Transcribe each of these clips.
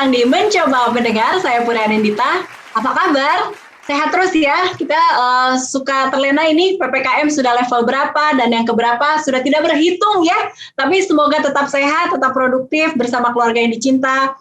datang di Mencoba Mendengar. Saya Purya Nindita. Apa kabar? Sehat terus ya. Kita suka terlena ini PPKM sudah level berapa dan yang keberapa sudah tidak berhitung ya. Tapi semoga tetap sehat, tetap produktif bersama keluarga yang dicinta.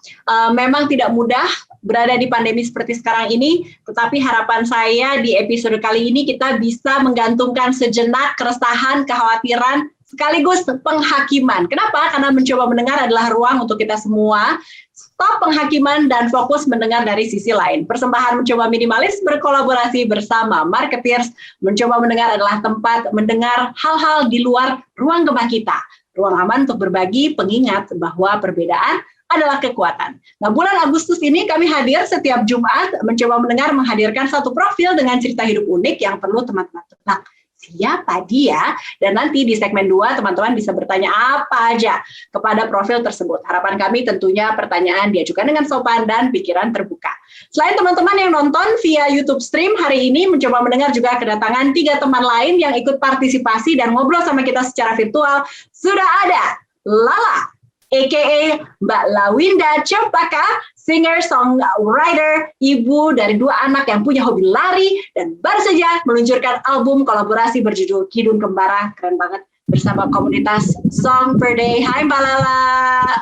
Memang tidak mudah berada di pandemi seperti sekarang ini, tetapi harapan saya di episode kali ini kita bisa menggantungkan sejenak keresahan, kekhawatiran, sekaligus penghakiman. Kenapa? Karena mencoba mendengar adalah ruang untuk kita semua stop penghakiman dan fokus mendengar dari sisi lain. Persembahan Mencoba Minimalis berkolaborasi bersama Marketeers. Mencoba mendengar adalah tempat mendengar hal-hal di luar ruang gemah kita. Ruang aman untuk berbagi, pengingat bahwa perbedaan adalah kekuatan. Nah, bulan Agustus ini kami hadir setiap Jumat mencoba mendengar menghadirkan satu profil dengan cerita hidup unik yang perlu teman-teman tebak siapa dia, dan nanti di segmen 2 teman-teman bisa bertanya apa aja kepada profil tersebut. Harapan kami tentunya pertanyaan diajukan dengan sopan dan pikiran terbuka. Selain teman-teman yang nonton via YouTube stream, hari ini mencoba mendengar juga kedatangan 3 teman lain yang ikut partisipasi dan ngobrol sama kita secara virtual. Sudah ada Lala, a.k.a. Mbak Lawinda Cempaka, singer-songwriter, ibu dari 2 anak yang punya hobi lari, dan baru saja meluncurkan album kolaborasi berjudul Kidung Kembara, keren banget, bersama komunitas Song Per Day. Hai Mbak Lala.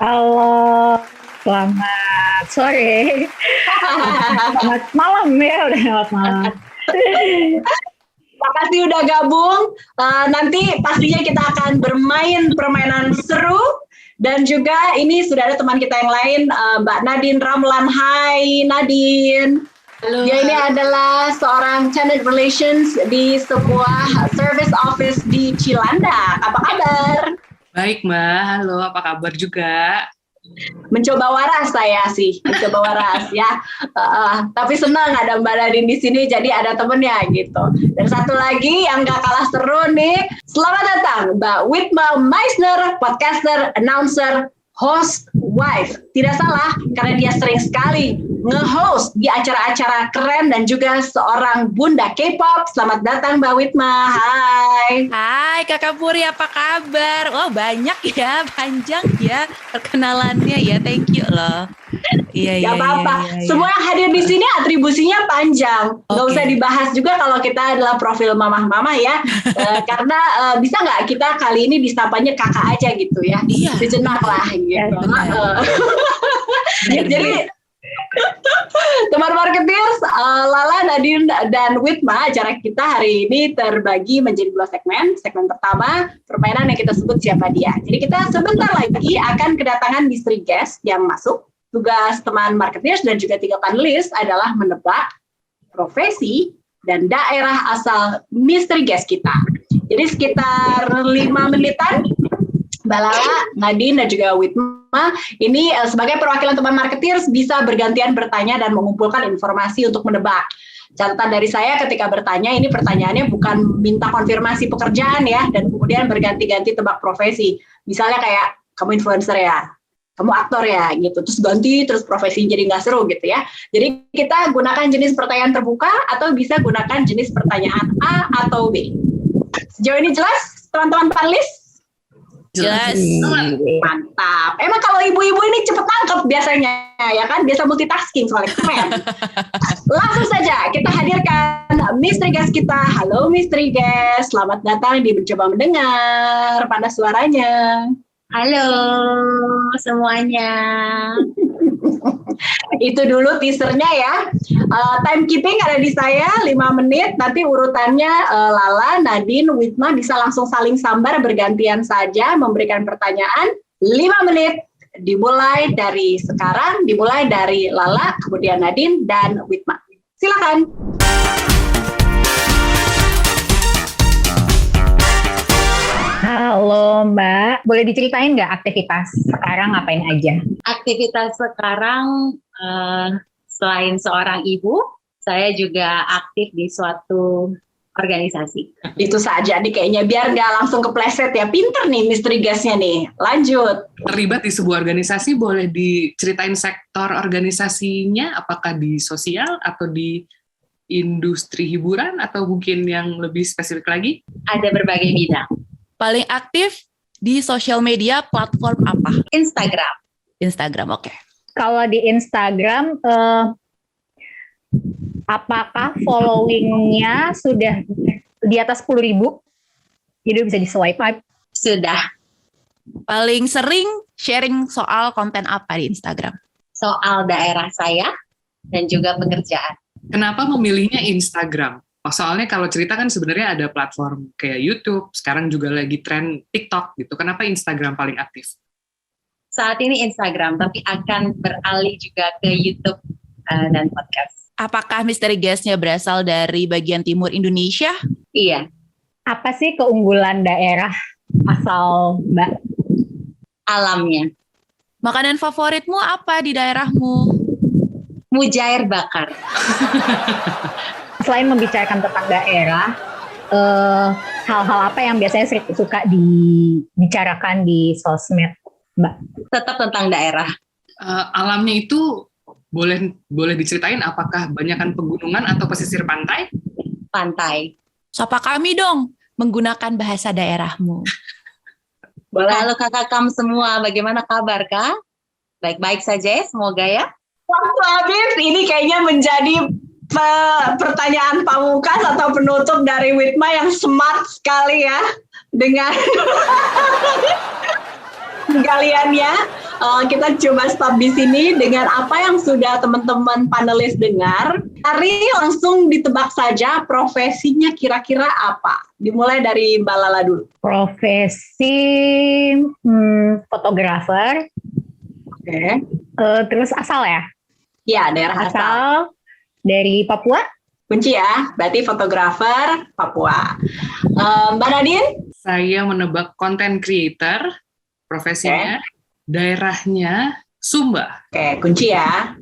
Halo, selamat sore. Selamat malam ya, udah selamat malam. Terima kasih udah gabung. Nanti pastinya kita akan bermain permainan seru. Dan juga ini sudah ada teman kita yang lain, Mbak Nadine Ramlan. Hai Nadine. Halo. Dia ini adalah seorang tenant relations di sebuah service office di Cilandak. Apa kabar? Baik Mbak, halo, apa kabar juga? Mencoba waras saya sih, mencoba waras ya. Tapi senang ada Mbak Nadine di sini, jadi ada temennya gitu. Dan satu lagi yang gak kalah seru nih, selamat datang Mbak Witma Meisner, podcaster, announcer, host, wife. Tidak salah, karena dia sering sekali nge-host di acara-acara keren dan juga seorang bunda K-pop. Selamat datang Mbak Witma, hai. Hai Kakak Puri, apa kabar? Oh banyak ya, panjang ya perkenalannya ya, thank you loh. Iya, Gak apa-apa, semua yang hadir di sini atribusinya panjang. Gak usah dibahas juga kalau kita adalah profil mamah-mamah ya. Karena bisa nggak kita kali ini disapanya kakak aja gitu ya. Iya. Sejenak lah gitu. Jadi teman Marketeers, Lala, Nadine, dan Witma, acara kita hari ini terbagi menjadi 2 segmen. Segmen pertama, permainan yang kita sebut siapa dia. Jadi kita sebentar lagi akan kedatangan mystery guest yang masuk. Tugas teman Marketeers dan juga 3 panelis adalah menebak profesi dan daerah asal mystery guest kita. Jadi sekitar 5 menitan, Mbak Lala, Nadine, dan juga Witma, ini sebagai perwakilan teman Marketeers bisa bergantian bertanya dan mengumpulkan informasi untuk menebak. Catatan dari saya ketika bertanya, ini pertanyaannya bukan minta konfirmasi pekerjaan ya, dan kemudian berganti-ganti tebak profesi. Misalnya kayak, kamu influencer ya, kamu aktor ya, gitu. Terus ganti, terus profesi jadi nggak seru gitu ya. Jadi kita gunakan jenis pertanyaan terbuka atau bisa gunakan jenis pertanyaan A atau B. Sejauh ini jelas, teman-teman panelis? Jelas. Mantap. Emang kalau ibu-ibu ini cepet tangkap biasanya, ya kan? Biasa multitasking soalnya keren. Langsung saja kita hadirkan mystery guest kita. Halo mystery guest, selamat datang di Mencoba Mendengar. Pada suaranya. Halo semuanya. Itu dulu teasernya ya. Timekeeping ada di saya 5 menit. Nanti urutannya Lala, Nadine, Witma bisa langsung saling sambar bergantian saja memberikan pertanyaan 5 menit. Dimulai dari sekarang, dimulai dari Lala, kemudian Nadine dan Witma. Silakan. Halo Mbak, boleh diceritain nggak aktivitas sekarang ngapain aja? Aktivitas sekarang selain seorang ibu, saya juga aktif di suatu organisasi. Itu saja nih kayaknya, biar nggak langsung kepleset ya. Pinter nih mystery guest-nya nih. Lanjut. Terlibat di sebuah organisasi, boleh diceritain sektor organisasinya, apakah di sosial atau di industri hiburan atau mungkin yang lebih spesifik lagi? Ada berbagai bidang. Paling aktif di sosial media platform apa? Instagram. Instagram, oke. Kalau di Instagram, apakah followingnya sudah di atas 10.000? Jadi bisa di swipe up. Sudah. Paling sering sharing soal konten apa di Instagram? Soal daerah saya dan juga pekerjaan. Kenapa memilihnya Instagram? Soalnya kalau cerita kan sebenarnya ada platform kayak YouTube, sekarang juga lagi tren TikTok gitu. Kenapa Instagram paling aktif? Saat ini Instagram, tapi akan beralih juga ke YouTube dan podcast. Apakah misteri guest-nya berasal dari bagian timur Indonesia? Iya. Apa sih keunggulan daerah asal Mbak? Alamnya. Makanan favoritmu apa di daerahmu? Mujair bakar. Selain membicarakan tentang daerah, hal-hal apa yang biasanya suka dibicarakan di sosmed, Mbak? Tetap tentang daerah. Alamnya itu boleh diceritain apakah banyakkan pegunungan atau pesisir pantai? Pantai. Sapa kami dong menggunakan bahasa daerahmu. Halo kakak kamu semua, bagaimana kabar kak? Baik-baik saja ya, semoga ya. Waktu habis, ini kayaknya menjadi pertanyaan pamungkas atau penutup dari Witma yang smart sekali ya dengan penggaliannya. Kita coba stop di sini dengan apa yang sudah teman-teman panelis dengar. Mari langsung ditebak saja profesinya kira-kira apa. Dimulai dari Mbak Lala dulu. Profesi fotografer. Oke. Terus asal ya? Ya, daerah asal. Dari Papua. Kunci ya, berarti fotografer Papua. Mbak Nadine? Saya menebak content creator, profesinya, daerahnya Sumba. Oke, kunci ya.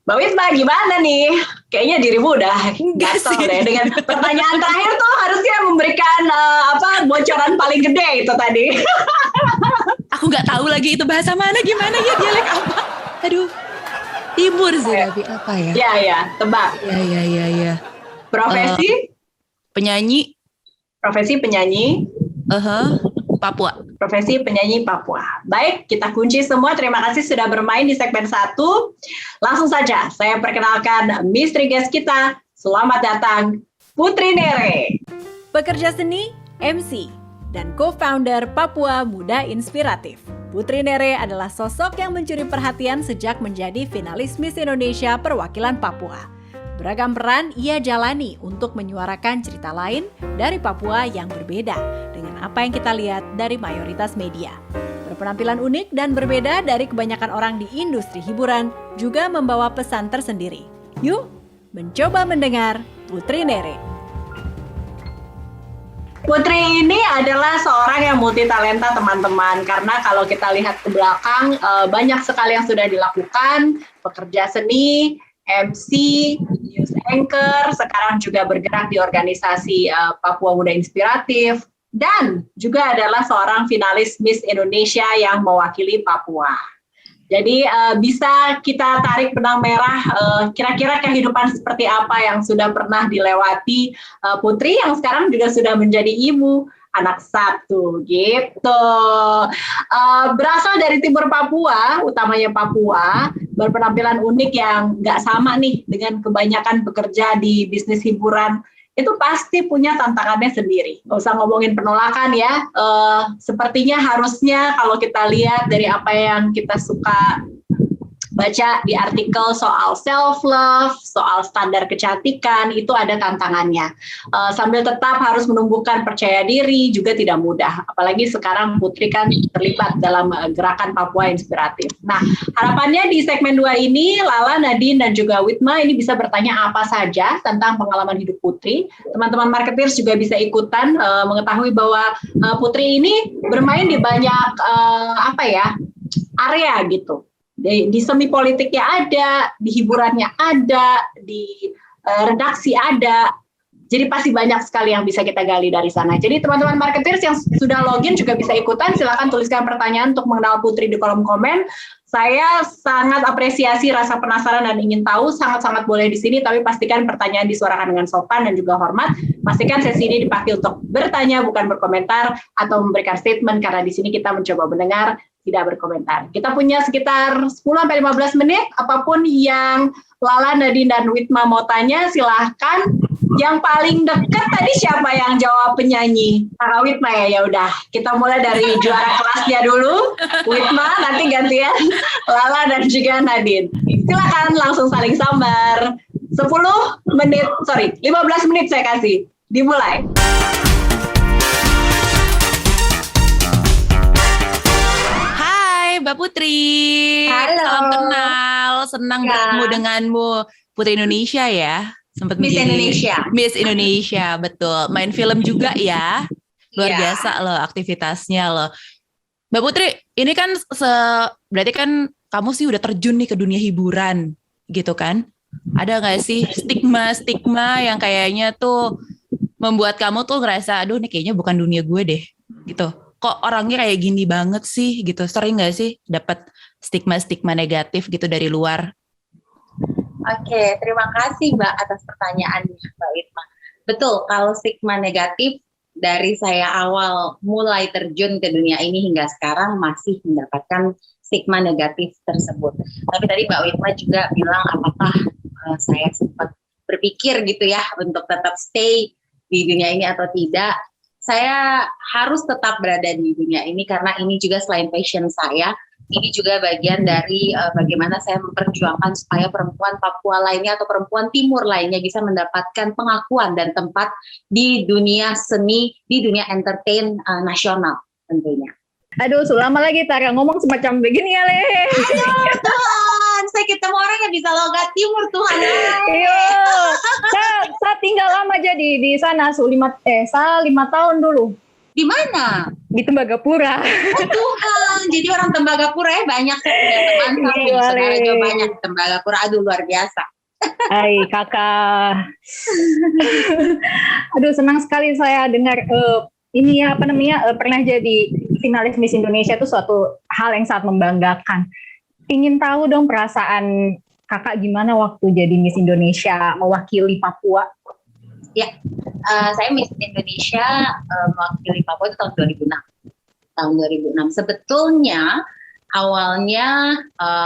Mbak Witma gimana nih? Kayaknya dirimu udah gatel deh. Dengan pertanyaan terakhir tuh harusnya memberikan bocoran paling gede itu tadi. Aku nggak tahu lagi itu bahasa mana, gimana ya, dialek apa? Aduh, timur sih tapi apa ya? Ya, tebak. Ya. Profesi? Penyanyi. Profesi penyanyi. Papua. Profesi penyanyi Papua. Baik, kita kunci semua. Terima kasih sudah bermain di segmen 1. Langsung saja, saya perkenalkan mystery guest kita. Selamat datang, Putri Nere. Pekerja seni, MC, dan co-founder Papua Muda Inspiratif. Putri Nere adalah sosok yang mencuri perhatian sejak menjadi finalis Miss Indonesia perwakilan Papua. Beragam peran ia jalani untuk menyuarakan cerita lain dari Papua yang berbeda dengan apa yang kita lihat dari mayoritas media. Berpenampilan unik dan berbeda dari kebanyakan orang di industri hiburan juga membawa pesan tersendiri. Yuk, mencoba mendengar Putri Nere. Putri ini adalah seorang yang multi talenta teman-teman, karena kalau kita lihat ke belakang banyak sekali yang sudah dilakukan, pekerja seni, MC, news anchor, sekarang juga bergerak di organisasi Papua Muda Inspiratif, dan juga adalah seorang finalis Miss Indonesia yang mewakili Papua. Jadi bisa kita tarik benang merah kira-kira kehidupan seperti apa yang sudah pernah dilewati Putri yang sekarang juga sudah menjadi ibu anak satu gitu. Berasal dari timur Papua, utamanya Papua, berpenampilan unik yang nggak sama nih dengan kebanyakan pekerja di bisnis hiburan. Itu pasti punya tantangannya sendiri. Nggak usah ngomongin penolakan ya. Sepertinya harusnya kalau kita lihat dari apa yang kita suka baca di artikel soal self-love, soal standar kecantikan, itu ada tantangannya. Sambil tetap harus menumbuhkan percaya diri juga tidak mudah. Apalagi sekarang Putri kan terlibat dalam gerakan Papua Inspiratif. Nah, harapannya di segmen 2 ini, Lala, Nadine, dan juga Witma ini bisa bertanya apa saja tentang pengalaman hidup Putri. Teman-teman marketers juga bisa ikutan mengetahui bahwa Putri ini bermain di banyak area gitu. Di semi politiknya ada, di hiburannya ada, di redaksi ada. Jadi pasti banyak sekali yang bisa kita gali dari sana. Jadi teman-teman marketers yang sudah login juga bisa ikutan. Silakan tuliskan pertanyaan untuk mengenal Putri di kolom komen. Saya sangat apresiasi rasa penasaran dan ingin tahu, sangat-sangat boleh di sini, tapi pastikan pertanyaan disuarakan dengan sopan dan juga hormat. Pastikan sesi ini dipakai untuk bertanya, bukan berkomentar atau memberikan statement, karena di sini kita mencoba mendengar tidak berkomentar. Kita punya sekitar 10-15 menit, apapun yang Lala, Nadine, dan Witma mau tanya, silahkan. Yang paling dekat tadi siapa yang jawab penyanyi? Kakak Witma ya udah. Kita mulai dari juara kelasnya dulu, Witma, nanti gantian Lala dan juga Nadine. Silakan langsung saling sambar. 15 menit saya kasih. Dimulai. Hai Mbak Putri. Halo. Salam kenal, senang Ya. bertemu denganmu. Putri Indonesia ya. Sempat Miss menjadi Indonesia. Miss Indonesia, betul. Main film juga ya. Luar Iya. biasa loh aktivitasnya loh. Mbak Putri, ini kan berarti kan kamu sih udah terjun nih ke dunia hiburan gitu kan? Ada nggak sih stigma yang kayaknya tuh membuat kamu tuh ngerasa, aduh ini kayaknya bukan dunia gue deh gitu. Kok orangnya kayak gini banget sih gitu. Sering nggak sih dapat stigma negatif gitu dari luar? Oke, terima kasih Mbak atas pertanyaannya Mbak Witma. Betul, kalau stigma negatif dari saya awal mulai terjun ke dunia ini hingga sekarang masih mendapatkan stigma negatif tersebut. Tapi tadi Mbak Witma juga bilang apakah saya sempat berpikir gitu ya untuk tetap stay di dunia ini atau tidak. Saya harus tetap berada di dunia ini karena ini juga selain passion saya, ini juga bagian dari bagaimana saya memperjuangkan supaya perempuan Papua lainnya atau perempuan Timur lainnya bisa mendapatkan pengakuan dan tempat di dunia seni, di dunia entertain nasional tentunya. Aduh, lama lagi Tara ngomong semacam begini ya, Le. Tuhan, saya ketemu orang yang bisa logat Timur, Tuhan. Iya. Saya tinggal lama jadi di sana, 5 tahun dulu. Di mana? Di Tembagapura. Oh Tuhan, jadi orang Tembagapura ya banyak, saya punya teman sama Iya, saudara Le. juga banyak di Tembagapura. Aduh, luar biasa. Hai kakak. Aduh, senang sekali saya dengar ini ya pernah jadi finalis Miss Indonesia itu suatu hal yang sangat membanggakan. Ingin tahu dong perasaan kakak gimana waktu jadi Miss Indonesia mewakili Papua? Saya Miss Indonesia mewakili Papua itu tahun 2006. Tahun 2006. Sebetulnya awalnya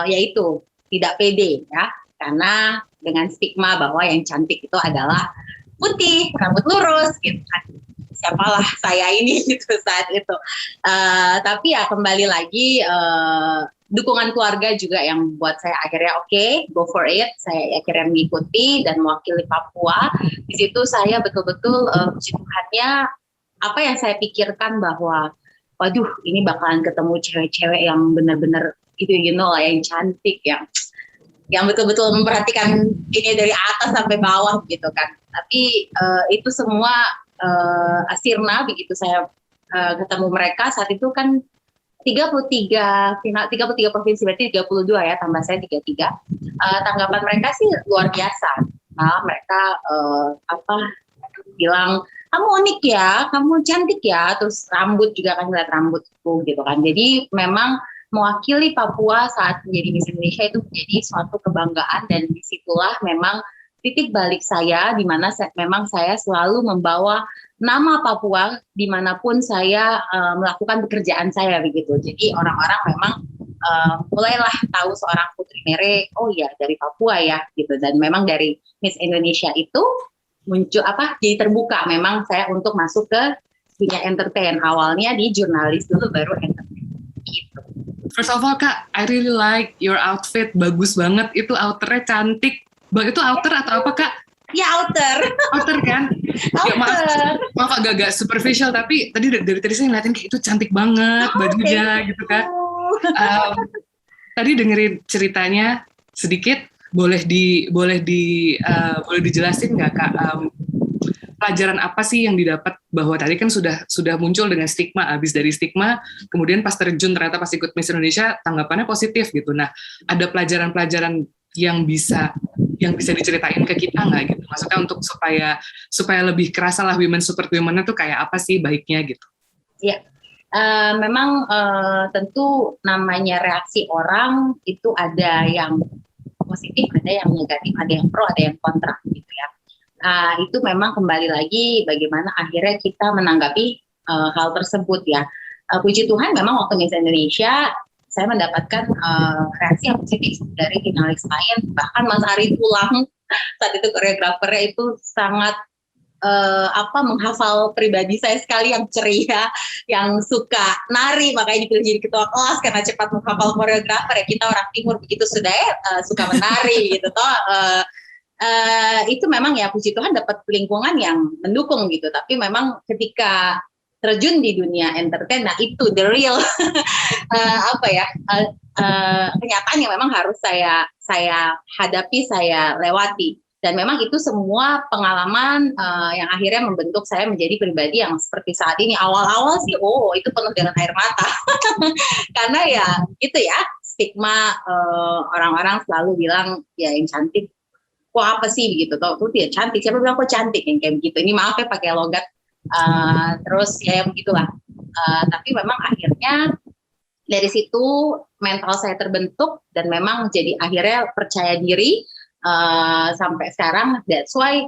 yaitu tidak pede ya, karena dengan stigma bahwa yang cantik itu adalah putih, rambut lurus gitu kan. Siapalah saya ini gitu saat itu. Tapi ya kembali lagi dukungan keluarga juga yang buat saya akhirnya oke, go for it. Saya akhirnya mengikuti dan mewakili Papua. Di situ saya betul-betul puji Tuhannya apa yang saya pikirkan bahwa waduh ini bakalan ketemu cewek-cewek yang benar-benar itu lah yang cantik yang betul-betul memperhatikan ini dari atas sampai bawah gitu kan. Tapi itu semua sirna begitu saya ketemu mereka saat itu kan 33 provinsi berarti 32 ya, tambah saya 33. Tanggapan mereka sih luar biasa. Nah, mereka bilang kamu unik ya, kamu cantik ya, terus rambut juga kan lihat rambutku gitu kan. Jadi memang mewakili Papua saat menjadi Miss Indonesia itu menjadi suatu kebanggaan dan disitulah memang titik balik saya di mana memang saya selalu membawa nama Papua dimanapun saya melakukan pekerjaan saya begitu. Jadi orang-orang memang mulailah tahu seorang Putri Mere, oh ya dari Papua ya gitu. Dan memang dari Miss Indonesia itu muncul jadi terbuka memang saya untuk masuk ke dunia entertain. Awalnya di jurnalis dulu baru entertain gitu. First of all Kak, I really like your outfit, bagus banget. Itu outernya cantik. Itu outer atau apa Kak? Ya outer. Outer kan? Ya, maaf agak superficial, tapi tadi dari tadi saya ngeliatin kayak itu cantik banget bajunya gitu kan. Tadi dengerin ceritanya sedikit, boleh dijelasin nggak Kak? Pelajaran apa sih yang didapat, bahwa tadi kan sudah muncul dengan stigma, habis dari stigma kemudian pas terjun ternyata pas ikut Miss Indonesia tanggapannya positif gitu. Nah, ada pelajaran-pelajaran yang bisa diceritain ke kita nggak gitu? Maksudnya untuk supaya lebih kerasa lah women super women-nya tuh kayak apa sih baiknya gitu? Iya, memang tentu namanya reaksi orang itu ada yang positif, ada yang negatif, ada yang pro, ada yang kontra gitu ya. Itu memang kembali lagi bagaimana akhirnya kita menanggapi hal tersebut ya. Puji Tuhan memang waktu Miss Indonesia saya mendapatkan reaksi yang positif dari finalis lain. Bahkan Mas Ari Tulang saat itu koreografernya itu sangat menghafal pribadi saya sekali, yang ceria, yang suka nari, makanya dipilih jadi ketua kelas karena cepat menghafal koreografer. Ya kita orang timur begitu sudah suka menari gitu toh. Itu memang ya puji Tuhan dapat lingkungan yang mendukung gitu. Tapi memang ketika terjun di dunia entertain, nah itu the real kenyataan yang memang harus saya hadapi, saya lewati. Dan memang itu semua pengalaman yang akhirnya membentuk saya menjadi pribadi yang seperti saat ini. Awal-awal sih, itu penuh dengan air mata. Karena ya gitu ya, stigma orang-orang selalu bilang, ya yang cantik, kok apa sih begitu? Tuh dia cantik, siapa bilang kok cantik yang kayak begitu? Ini maaf ya pakai logat. Terus ya begitulah. Tapi memang akhirnya dari situ mental saya terbentuk dan memang jadi akhirnya percaya diri. Sampai sekarang, that's why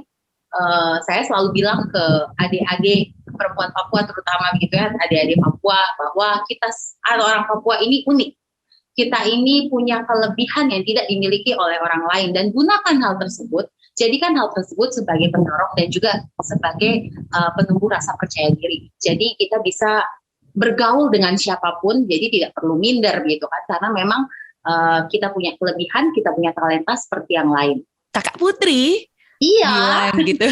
saya selalu bilang ke adik-adik perempuan Papua terutama gitu ya, adik-adik Papua, bahwa kita orang Papua ini unik. Kita ini punya kelebihan yang tidak dimiliki oleh orang lain, dan gunakan hal tersebut, jadikan hal tersebut sebagai pendorong dan juga sebagai penumbuh rasa percaya diri. Jadi kita bisa bergaul dengan siapapun, jadi tidak perlu minder gitu kan, karena memang kita punya kelebihan, kita punya talenta seperti yang lain. Kakak Putri bilang gitu.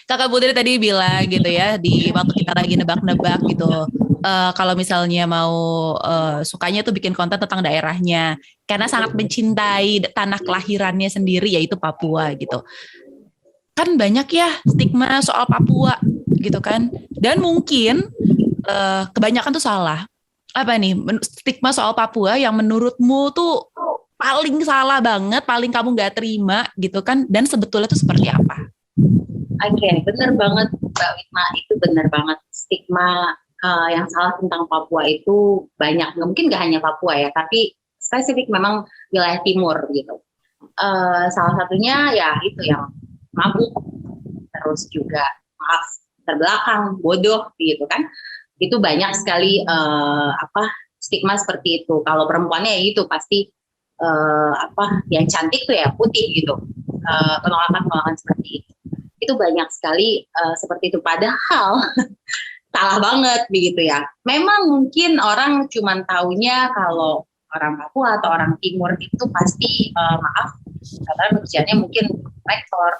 Kakak Putri tadi bilang gitu ya, di waktu kita lagi nebak-nebak gitu, kalau misalnya mau sukanya tuh bikin konten tentang daerahnya, karena sangat mencintai tanah kelahirannya sendiri, yaitu Papua gitu. Kan banyak ya stigma soal Papua gitu kan, dan mungkin kebanyakan tuh salah. Apa nih stigma soal Papua yang menurutmu tuh paling salah banget, paling kamu nggak terima gitu kan, dan sebetulnya tuh seperti apa? Oke, benar banget Mbak Witma, itu benar banget. Stigma yang salah tentang Papua itu banyak, mungkin nggak hanya Papua ya, tapi spesifik memang wilayah timur gitu. Salah satunya ya itu yang mabuk, terus juga maaf terbelakang, bodoh gitu kan. Itu banyak sekali stigma seperti itu. Kalau perempuannya ya itu pasti yang cantik tuh ya putih gitu. Penolakan seperti itu. Itu banyak sekali seperti itu. Padahal salah banget begitu ya. Memang mungkin orang cuman taunya kalau orang Papua atau orang Timur itu pasti karena kerjanya mungkin rektor,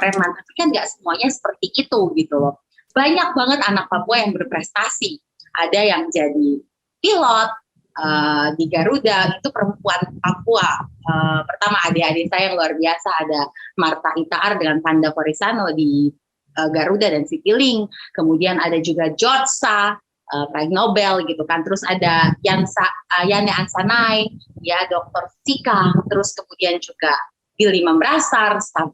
preman, tapi kan nggak semuanya seperti itu gitu loh. Banyak banget anak Papua yang berprestasi. Ada yang jadi pilot di Garuda, itu perempuan Papua. Pertama adik-adik saya yang luar biasa, ada Marta Itaar dengan Panda Korisano di Garuda dan Citylink. Kemudian ada juga George Sa, peraih Nobel gitu kan. Terus ada Yane Ansanai, ya Dr. Sika. Terus kemudian juga Billy Membrasar, staf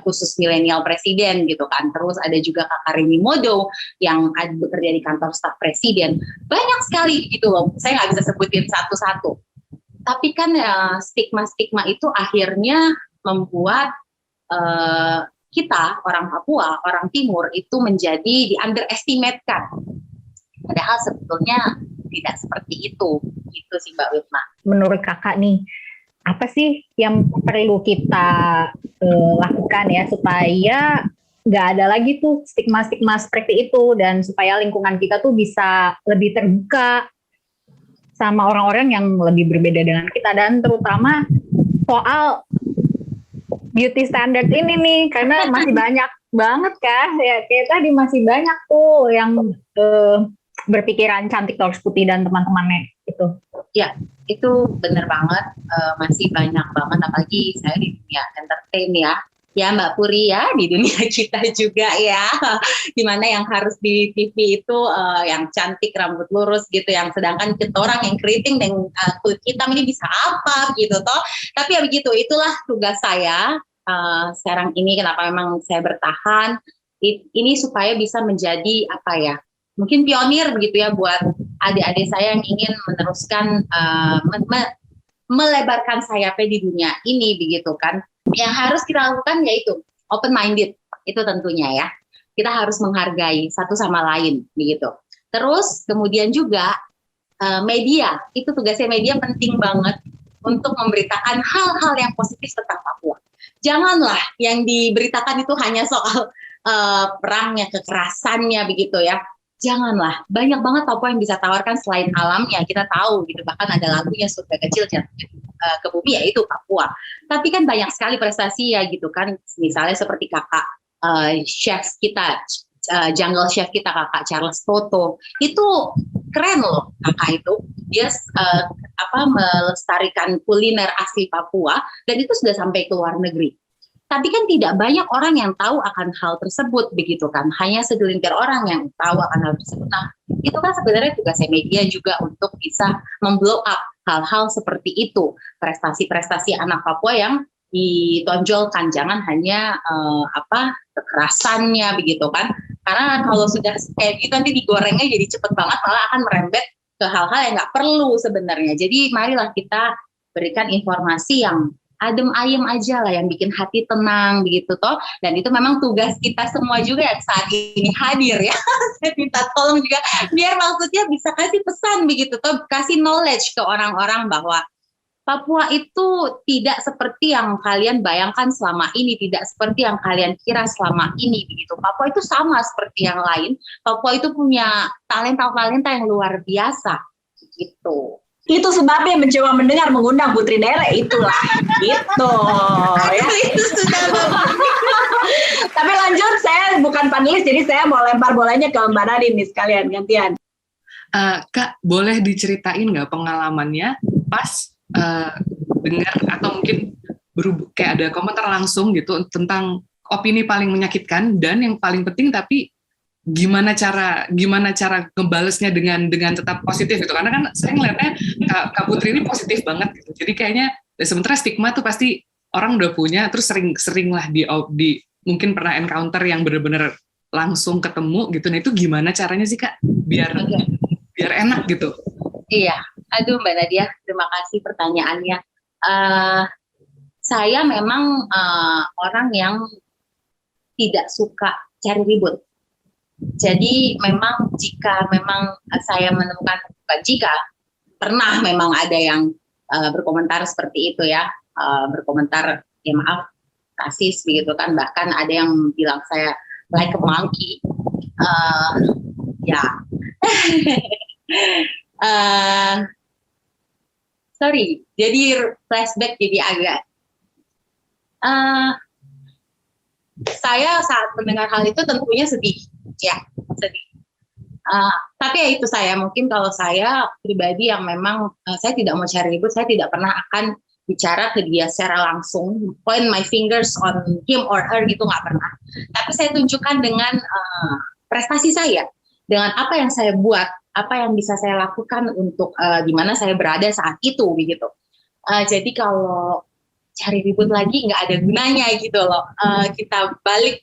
khusus milenial presiden gitu kan. Terus ada juga Kak Rini Modo yang bekerja di kantor staf presiden. Banyak sekali gitu loh, saya nggak bisa sebutin satu-satu. Tapi kan stigma-stigma itu akhirnya membuat kita, orang Papua, orang Timur itu menjadi di-underestimate-kan. Padahal sebetulnya tidak seperti itu. Gitu sih Mbak Witma. Menurut kakak nih, apa sih yang perlu kita lakukan ya supaya nggak ada lagi tuh stigma-stigma seperti itu, dan supaya lingkungan kita tuh bisa lebih terbuka sama orang-orang yang lebih berbeda dengan kita, dan terutama soal beauty standard ini nih, karena masih banyak banget kan ya, kayak tadi masih banyak tuh yang berpikiran cantik harus putih dan teman-temannya itu. Ya, itu benar banget, masih banyak banget, apalagi saya di dunia entertain ya Mbak Puri ya, di dunia kita juga ya, dimana yang harus di TV itu yang cantik, rambut lurus gitu, yang sedangkan kita orang yang keriting dan kulit hitam ini bisa apa gitu toh. Tapi ya begitu, itulah tugas saya sekarang ini, kenapa memang saya bertahan, ini supaya bisa menjadi apa ya, mungkin pionir begitu ya buat adik-adik saya yang ingin meneruskan melebarkan sayapnya di dunia ini begitu kan. Yang harus kita lakukan yaitu open minded, itu tentunya ya. Kita harus menghargai satu sama lain begitu. Terus kemudian juga media, itu tugasnya media penting banget untuk memberitakan hal-hal yang positif tentang Papua. Janganlah yang diberitakan itu hanya soal perangnya, kekerasannya begitu ya. Janganlah, banyak banget Papua yang bisa tawarkan selain alamnya, kita tahu gitu, bahkan ada lagunya Surga Kecil Jatuh ke Bumi, yaitu Papua. Tapi kan banyak sekali prestasi ya gitu kan, misalnya seperti kakak chef kita, jungle chef kita kakak Charles Toto, itu keren loh kakak itu, dia melestarikan kuliner asli Papua, dan itu sudah sampai ke luar negeri. Tapi kan tidak banyak orang yang tahu akan hal tersebut begitu kan, hanya segelintir orang yang tahu akan hal tersebut. Nah, itu kan sebenarnya tugasnya media juga untuk bisa memblow up hal-hal seperti itu, prestasi-prestasi anak Papua yang ditonjolkan, jangan hanya kekerasannya begitu kan, karena kalau sudah kayak gitu nanti digorengnya jadi cepet banget, malah akan merembet ke hal-hal yang nggak perlu sebenarnya. Jadi marilah kita berikan informasi yang adem ayem aja lah, yang bikin hati tenang begitu toh. Dan itu memang tugas kita semua juga yang saat ini hadir ya. Saya minta tolong juga biar maksudnya bisa kasih pesan begitu toh, kasih knowledge ke orang-orang bahwa Papua itu tidak seperti yang kalian bayangkan selama ini, tidak seperti yang kalian kira selama ini begitu. Papua itu sama seperti yang lain. Papua itu punya talenta-talenta yang luar biasa gitu. Itu sebabnya mencoba mendengar mengundang Putri Nere, itulah gitu ya. Itu sudah Tapi lanjut, saya bukan panelis, jadi saya mau lempar bolanya ke Mbak Nadine nih sekalian gantian. Kak, boleh diceritain nggak pengalamannya pas dengar atau mungkin kayak ada komentar langsung gitu tentang opini paling menyakitkan, dan yang paling penting tapi gimana cara ngebalesnya dengan tetap positif gitu, karena kan saya ngeliatnya Kak Putri ini positif banget gitu, jadi kayaknya sementara stigma tuh pasti orang udah punya, terus sering lah di mungkin pernah encounter yang benar-benar langsung ketemu gitu. Nah itu gimana caranya sih Kak biar enak gitu? Iya, aduh Mbak Nadia, terima kasih pertanyaannya. Saya memang orang yang tidak suka cari ribut. Jadi memang jika memang saya menemukan, bukan jika, pernah memang ada yang berkomentar seperti itu ya, berkomentar ya maaf rasis begitu kan, bahkan ada yang bilang saya like a monkey, ya. Sorry, jadi flashback jadi agak. Saya saat mendengar hal itu tentunya sedih, ya sedih. Tapi ya itu saya, mungkin kalau saya pribadi yang memang saya tidak mau cari ribut, saya tidak pernah akan bicara ke dia secara langsung, point my fingers on him or her gitu, nggak pernah. Tapi saya tunjukkan dengan prestasi saya, dengan apa yang saya buat, apa yang bisa saya lakukan untuk di mana saya berada saat itu begitu. Jadi kalau cari ribut lagi nggak ada gunanya gitu loh. Kita balik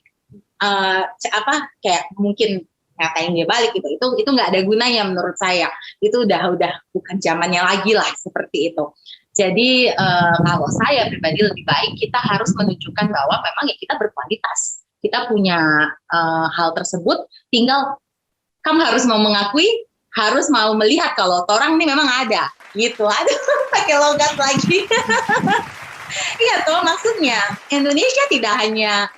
kayak mungkin ngatain dia balik gitu, itu nggak ada gunanya menurut saya. Itu udah bukan zamannya lagi lah seperti itu. Jadi kalau saya pribadi lebih baik kita harus menunjukkan bahwa memang ya kita berkualitas, kita punya hal tersebut, tinggal kamu harus mau mengakui, harus mau melihat kalau orang ini memang ada gitu. Aduh, pakai logat lagi. Iya tuh, maksudnya Indonesia tidak hanya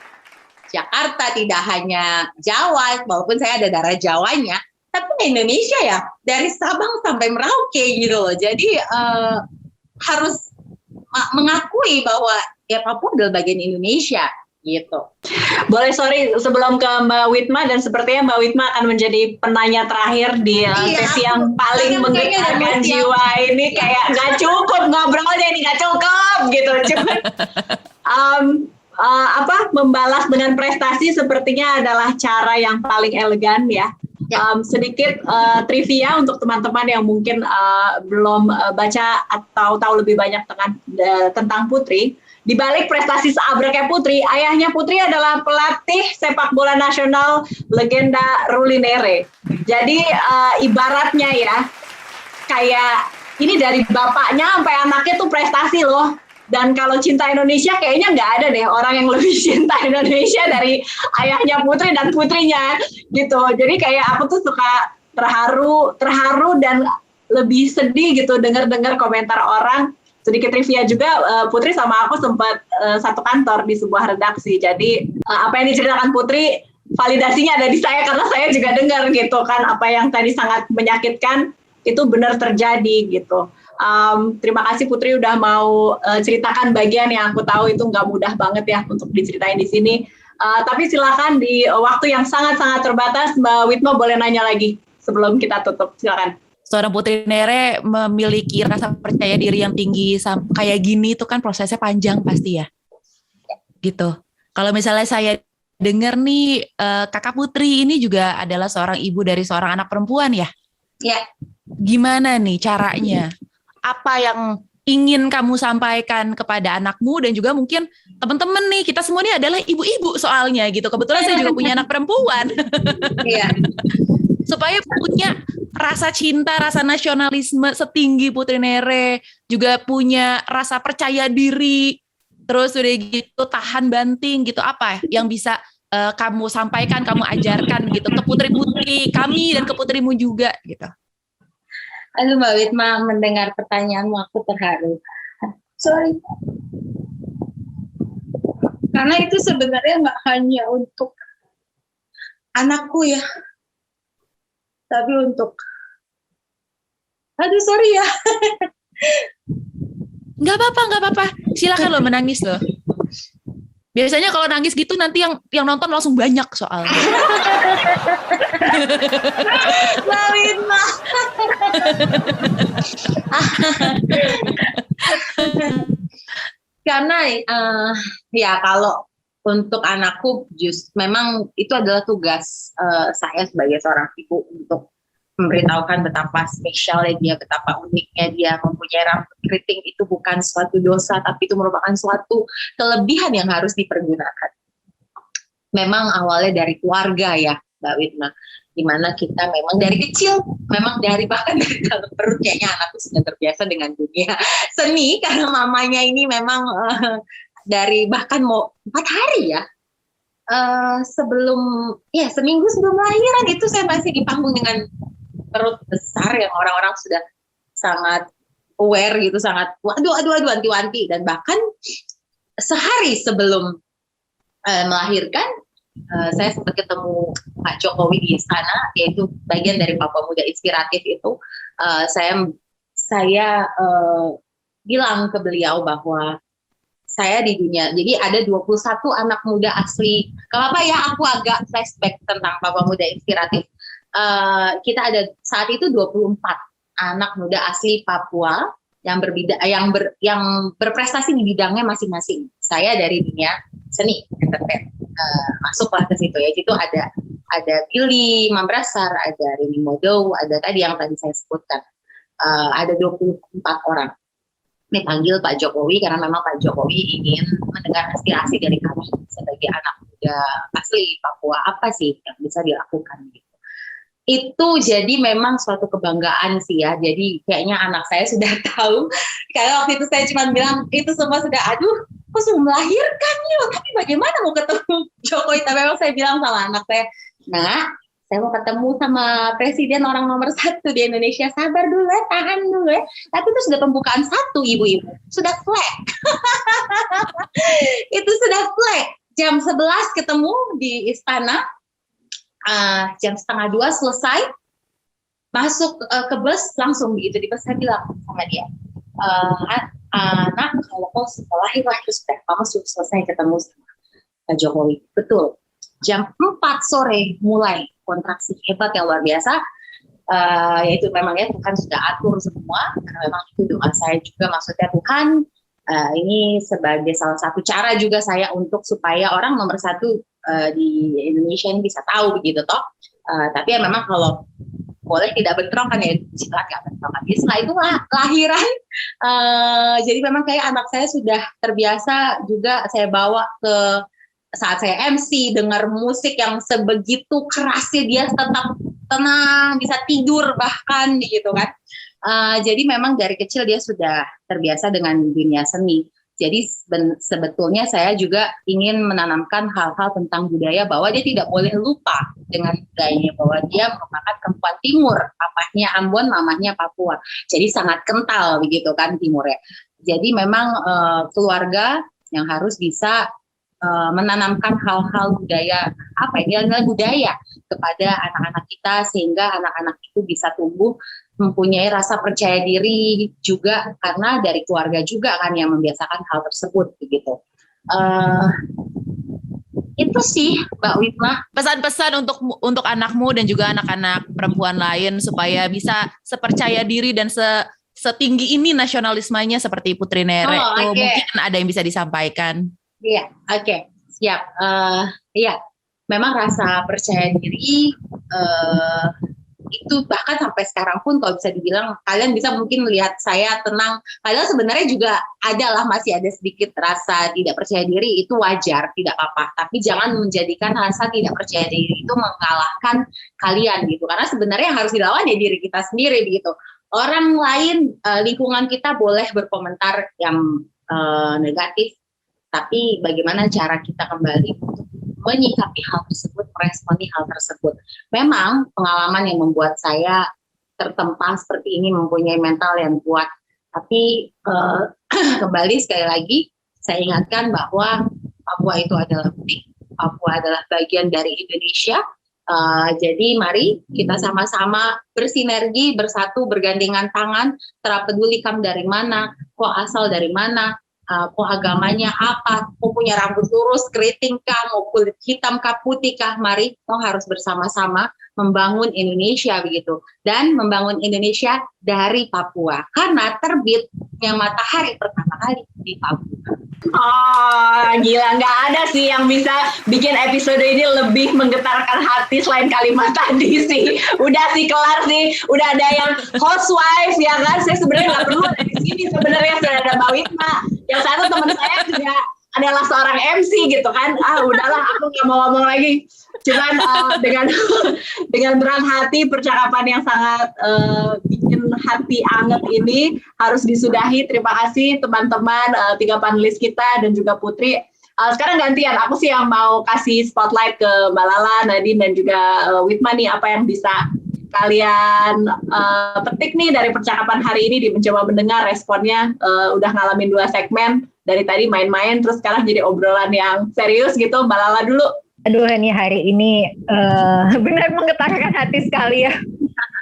Jakarta, tidak hanya Jawa, walaupun saya ada darah Jawanya, tapi Indonesia ya dari Sabang sampai Merauke gitu loh. Jadi harus mengakui bahwa ya Papua adalah bagian Indonesia gitu. Boleh, sorry sebelum ke Mbak Witma, dan sepertinya Mbak Witma akan menjadi penanya terakhir di sesi yang paling menggetarkan jiwa ini. Kayak nggak cukup ngobrolnya ini, nggak cukup gitu. Cuman membalas dengan prestasi sepertinya adalah cara yang paling elegan ya. Sedikit trivia untuk teman-teman yang mungkin belum baca atau tahu lebih banyak tentang Putri. Di balik prestasi seabreknya Putri, ayahnya Putri adalah pelatih sepak bola nasional legenda Ruli Nere. Jadi ibaratnya ya, kayak ini dari bapaknya sampai anaknya tuh prestasi loh. Dan kalau cinta Indonesia kayaknya nggak ada deh orang yang lebih cinta Indonesia dari ayahnya Putri dan putrinya gitu. Jadi kayak aku tuh suka terharu dan lebih sedih gitu dengar komentar orang. Sedikit trivia juga, Putri sama aku sempat satu kantor di sebuah redaksi. Jadi apa yang diceritakan Putri, validasinya ada di saya karena saya juga dengar gitu kan, apa yang tadi sangat menyakitkan itu benar terjadi gitu. Terima kasih Putri udah mau ceritakan bagian yang aku tahu itu nggak mudah banget ya untuk diceritain di sini. Tapi silakan di waktu yang sangat-sangat terbatas, Mbak Witma boleh nanya lagi sebelum kita tutup, silakan. Seorang Putri Nere memiliki rasa percaya diri yang tinggi kayak gini itu kan prosesnya panjang pasti ya. Gitu. Kalau misalnya saya dengar nih Kakak Putri ini juga adalah seorang ibu dari seorang anak perempuan ya? Ya. Gimana nih caranya? Apa yang ingin kamu sampaikan kepada anakmu dan juga mungkin teman-teman nih, kita semua ini adalah ibu-ibu soalnya gitu. Kebetulan saya juga punya anak perempuan. Iya. Supaya punya rasa cinta, rasa nasionalisme setinggi Putri Nere, juga punya rasa percaya diri, terus udah gitu tahan banting gitu, apa yang bisa kamu sampaikan, kamu ajarkan gitu ke putri-putri kami dan ke putrimu juga gitu. Aduh Mbak Witma, mendengar pertanyaanmu aku terharu. Sorry. Karena itu sebenarnya nggak hanya untuk anakku ya, tapi untuk, aduh sorry ya. Nggak apa-apa. Silakan lo menangis lo. Biasanya kalau nangis gitu nanti yang nonton langsung banyak soalnya. Mbak Witma. Karena ya kalau untuk anakku memang itu adalah tugas saya sebagai seorang ibu untuk memberitahukan betapa spesialnya dia, betapa uniknya dia. Mempunyai rambut keriting itu bukan suatu dosa, tapi itu merupakan suatu kelebihan yang harus dipergunakan. Memang awalnya dari keluarga ya Mbak Witma, dimana kita memang dari kecil, memang bahkan dari dalam perut kayaknya anakku sudah terbiasa dengan dunia seni, karena mamanya ini memang dari bahkan mau 4 hari ya, seminggu sebelum lahiran itu saya masih di panggung dengan perut besar yang orang-orang sudah sangat aware gitu, sangat waduh anti-wanti, dan bahkan sehari sebelum melahirkan saya sempat ketemu Pak Jokowi di istana, yaitu bagian dari Papua Muda Inspiratif itu. Saya bilang ke beliau bahwa saya di dunia, jadi ada 21 anak muda asli. Gak apa-apa ya, aku agak flashback tentang Papua Muda Inspiratif. Kita ada saat itu 24 anak muda asli Papua yang berprestasi di bidangnya masing-masing. Saya dari dunia seni, entertain, masuklah ke situ ya. Itu ada Billy Mambrasar, ada Rini Modow, ada tadi yang tadi saya sebutkan. Ada 24 orang. Ini panggil Pak Jokowi karena memang Pak Jokowi ingin mendengar aspirasi dari kami sebagai anak muda asli Papua, apa sih yang bisa dilakukan gitu. Itu jadi memang suatu kebanggaan sih ya. Jadi kayaknya anak saya sudah tahu. Karena waktu itu saya cuma bilang itu semua sudah, aduh, aku sudah melahirkan yuk. Tapi bagaimana mau ketemu Jokowi? Tapi memang saya bilang sama anak saya, nah, saya mau ketemu sama presiden orang nomor 1 di Indonesia. Sabar dulu ya, tahan dulu ya. Tapi itu sudah pembukaan 1 ibu-ibu. Sudah flag. Itu sudah flag. Jam 11 ketemu di istana. Jam 1:30 selesai, masuk ke bus langsung begitu. Di bus saya bilang sama dia, nak, kalau kau setelah lahir sudah, mama sudah selesai ketemu sama Pak Jokowi. Betul, jam 4 sore mulai kontraksi hebat yang luar biasa. Yaitu memang ya Tuhan sudah atur semua, karena memang itu doa saya juga, maksudnya Tuhan ini sebagai salah satu cara juga saya untuk supaya orang nomor 1 di Indonesia ini bisa tahu begitu toh. Tapi ya memang kalau boleh tidak bentrok kan ya, silakan nggak bentrok. Jadi setelah itu lahiran, jadi memang kayak anak saya sudah terbiasa juga saya bawa ke saat saya MC, dengar musik yang sebegitu kerasnya, dia tetap tenang, bisa tidur bahkan gitu kan. Jadi memang dari kecil dia sudah terbiasa dengan dunia seni. Jadi sebetulnya saya juga ingin menanamkan hal-hal tentang budaya bahwa dia tidak boleh lupa dengan budayanya, bahwa dia merupakan perempuan timur, papahnya Ambon, mamahnya Papua. Jadi sangat kental begitu kan timur ya. Jadi memang keluarga yang harus bisa menanamkan hal-hal budaya, budaya kepada anak-anak kita, sehingga anak-anak itu bisa tumbuh mempunyai rasa percaya diri juga, karena dari keluarga juga kan yang membiasakan hal tersebut begitu. Itu sih Mbak Witma. Pesan-pesan untuk anakmu dan juga anak-anak perempuan lain supaya bisa sepercaya diri dan setinggi ini nasionalismenya seperti Putri Nere. Mungkin ada yang bisa disampaikan. Iya, oke, siap. Iya, memang rasa percaya diri itu bahkan sampai sekarang pun kalau bisa dibilang, kalian bisa mungkin melihat saya tenang, padahal sebenarnya juga masih ada sedikit rasa tidak percaya diri, itu wajar, tidak apa-apa, tapi jangan menjadikan rasa tidak percaya diri itu mengalahkan kalian gitu, karena sebenarnya yang harus dilawan ya diri kita sendiri begitu. Orang lain, lingkungan kita boleh berkomentar yang negatif, tapi bagaimana cara kita kembali untuk menyikapi hal tersebut, meresponi hal tersebut. Memang pengalaman yang membuat saya tertempa seperti ini, mempunyai mental yang kuat. Tapi kembali sekali lagi, saya ingatkan bahwa Papua itu adalah unik, Papua adalah bagian dari Indonesia. Jadi mari kita sama-sama bersinergi, bersatu, bergandengan tangan, terpeduli kamu dari mana, kok asal dari mana, kok agamanya apa, kok punya rambut lurus, keriting kah, mau kulit hitam kah, putih kah, mari kita harus bersama-sama membangun Indonesia begitu, dan membangun Indonesia dari Papua, karena terbitnya matahari pertama kali di Papua. Oh, gila, nggak ada sih yang bisa bikin episode ini lebih menggetarkan hati selain kalimat tadi sih. Udah sih kelar sih, udah ada yang housewife ya kan. Saya sebenarnya nggak perlu ada di sini, sebenarnya sudah ada Mbak Witma. Yang satu teman saya juga adalah seorang MC gitu kan. Udahlah, aku nggak mau ngomong lagi. Cuman dengan berat hati percakapan yang sangat bikin hati anget ini harus disudahi. Terima kasih teman-teman, 3 panelis kita dan juga Putri. Sekarang gantian, aku sih yang mau kasih spotlight ke Mbak Lala, Nadine dan juga Witma nih, apa yang bisa kalian petik nih dari percakapan hari ini, di mencoba mendengar responnya. Udah ngalamin 2 segmen, dari tadi main-main terus sekarang jadi obrolan yang serius gitu. Mbak Lala dulu. Aduh, ini hari ini benar menggetarkan hati sekali ya.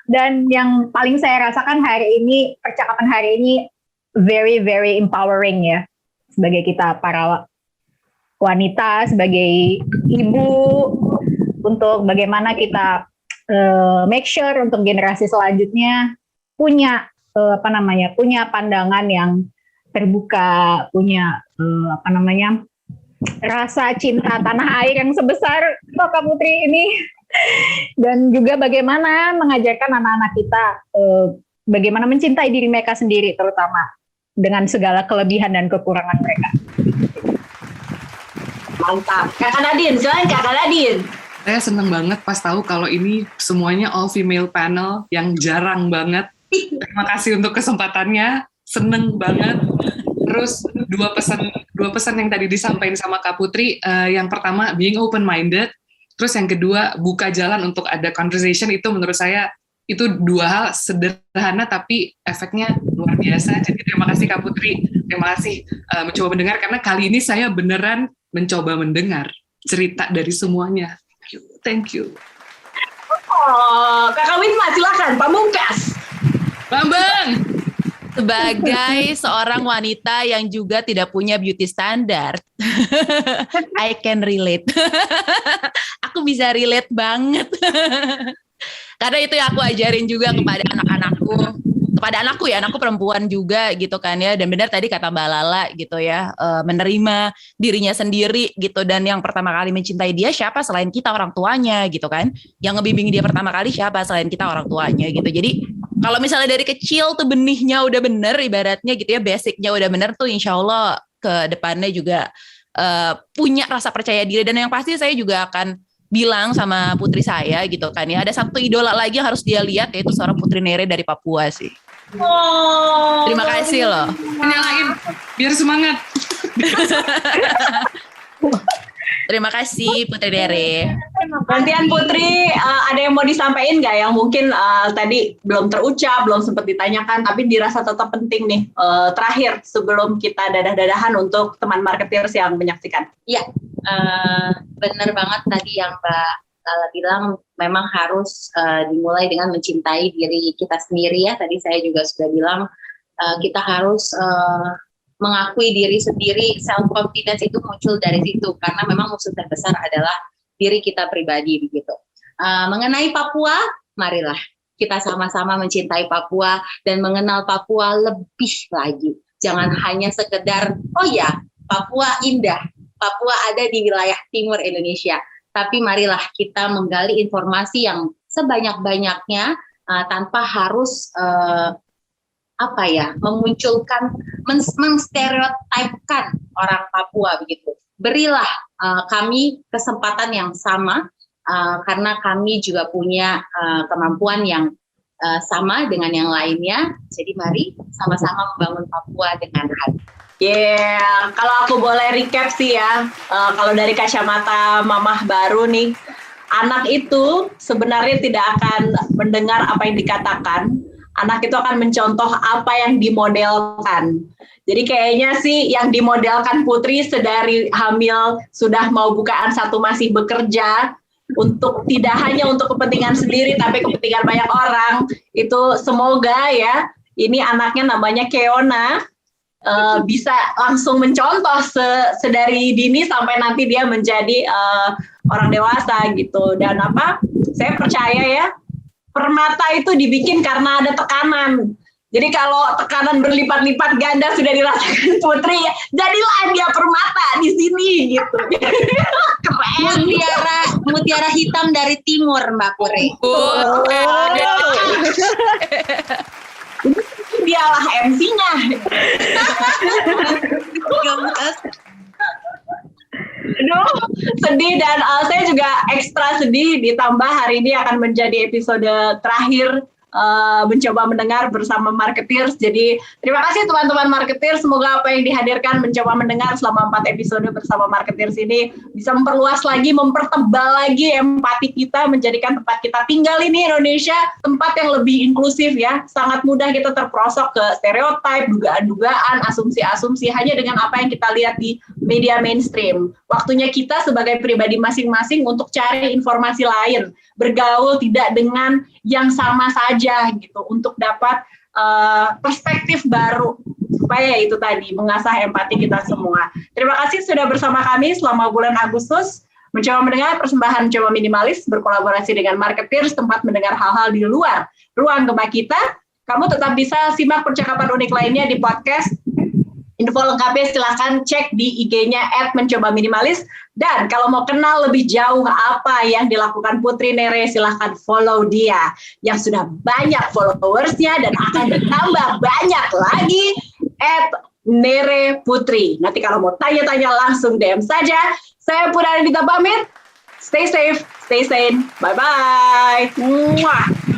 Dan yang paling saya rasakan hari ini, percakapan hari ini very, very empowering ya. Sebagai kita para wanita, sebagai ibu, untuk bagaimana kita make sure untuk generasi selanjutnya punya punya pandangan yang terbuka, punya rasa cinta tanah air yang sebesar Kak Putri ini, dan juga bagaimana mengajarkan anak-anak kita bagaimana mencintai diri mereka sendiri, terutama dengan segala kelebihan dan kekurangan mereka. Mantap. Kakak Nadine, silakan Kakak Nadine. Saya seneng banget pas tahu kalau ini semuanya all female panel yang jarang banget. Terima kasih untuk kesempatannya, seneng banget. Terus dua pesan yang tadi disampaikan sama Kak Putri, yang pertama being open minded, terus yang kedua buka jalan untuk ada conversation. Itu menurut saya itu 2 hal sederhana tapi efeknya luar biasa. Jadi terima kasih Kak Putri, terima kasih mencoba mendengar, karena kali ini saya beneran mencoba mendengar cerita dari semuanya. Thank you. Oh, Kakak Witma silakan, Pamungkas. Bambang. Sebagai seorang wanita yang juga tidak punya beauty standard, I can relate. Aku bisa relate banget. Karena itu yang aku ajarin juga kepada anak-anakku, kepada anakku perempuan juga gitu kan ya. Dan benar tadi kata Mbak Lala gitu ya, menerima dirinya sendiri gitu. Dan yang pertama kali mencintai dia siapa selain kita, orang tuanya gitu kan. Yang ngebimbing dia pertama kali siapa selain kita, orang tuanya gitu. Jadi kalau misalnya dari kecil tuh benihnya udah bener ibaratnya gitu ya, basicnya udah bener tuh, insya Allah ke depannya juga punya rasa percaya diri. Dan yang pasti saya juga akan bilang sama putri saya gitu kan ya, ada satu idola lagi yang harus dia lihat, yaitu seorang Putri Nere dari Papua sih. Oh, terima kasih loh. Nyalain biar semangat. Terima kasih Putri Nere. Gantian Putri, ada yang mau disampaikan nggak yang mungkin tadi belum terucap, belum sempat ditanyakan, tapi dirasa tetap penting nih, terakhir sebelum kita dadah-dadahan untuk teman marketeers yang menyaksikan. Iya, benar banget tadi yang Mbak Lala bilang, memang harus dimulai dengan mencintai diri kita sendiri ya. Tadi saya juga sudah bilang, kita harus mengakui diri sendiri, self confidence itu muncul dari situ karena memang musuh terbesar adalah diri kita pribadi begitu. Mengenai Papua, marilah kita sama-sama mencintai Papua dan mengenal Papua lebih lagi. Jangan hanya sekedar oh ya, Papua indah, Papua ada di wilayah timur Indonesia. Tapi marilah kita menggali informasi yang sebanyak-banyaknya tanpa harus memunculkan, menstereotipkan orang Papua begitu. Berilah kami kesempatan yang sama karena kami juga punya kemampuan yang sama dengan yang lainnya. Jadi mari sama-sama membangun Papua dengan hati. Kalau aku boleh recap sih ya, kalau dari kacamata mamah baru nih, anak itu sebenarnya tidak akan mendengar apa yang dikatakan. Anak itu akan mencontoh apa yang dimodelkan. Jadi kayaknya sih yang dimodelkan Putri sedari hamil sudah mau bukaan 1 masih bekerja untuk tidak hanya untuk kepentingan sendiri tapi kepentingan banyak orang. Itu semoga ya ini anaknya namanya Keona bisa langsung mencontoh sedari dini sampai nanti dia menjadi orang dewasa gitu. Dan saya percaya ya, permata itu dibikin karena ada tekanan. Jadi kalau tekanan berlipat-lipat ganda sudah dirasakan Putri, jadilah dia permata di sini gitu. Keren. Mutiara hitam dari timur, Mbak Putri. Dialah MC-nya. Aduh, sedih dan saya juga ekstra sedih ditambah hari ini akan menjadi episode terakhir mencoba mendengar bersama marketeers. Jadi terima kasih teman-teman marketeers, semoga apa yang dihadirkan mencoba mendengar selama 4 episode bersama marketeers ini bisa memperluas lagi, mempertebal lagi empati kita, menjadikan tempat kita tinggal ini Indonesia tempat yang lebih inklusif ya. Sangat mudah kita terperosok ke stereotip, dugaan-dugaan, asumsi-asumsi hanya dengan apa yang kita lihat di media mainstream. Waktunya kita sebagai pribadi masing-masing untuk cari informasi lain, bergaul tidak dengan yang sama saja gitu, untuk dapat perspektif baru supaya itu tadi mengasah empati kita semua. Terima kasih sudah bersama kami selama bulan Agustus mencoba mendengar persembahan Mencoba Minimalis berkolaborasi dengan marketeers, tempat mendengar hal-hal di luar ruang gemah kita. Kamu tetap bisa simak percakapan unik lainnya di podcast. Info lengkapnya silahkan cek di IG-nya @mencobaminimalis. Dan kalau mau kenal lebih jauh apa yang dilakukan Putri Nere, silahkan follow dia yang sudah banyak followersnya dan akan bertambah banyak lagi @nereputri. Nanti kalau mau tanya-tanya langsung DM saja. Saya Pura Anindita pamit. Stay safe, stay sane. Bye-bye. Mwah.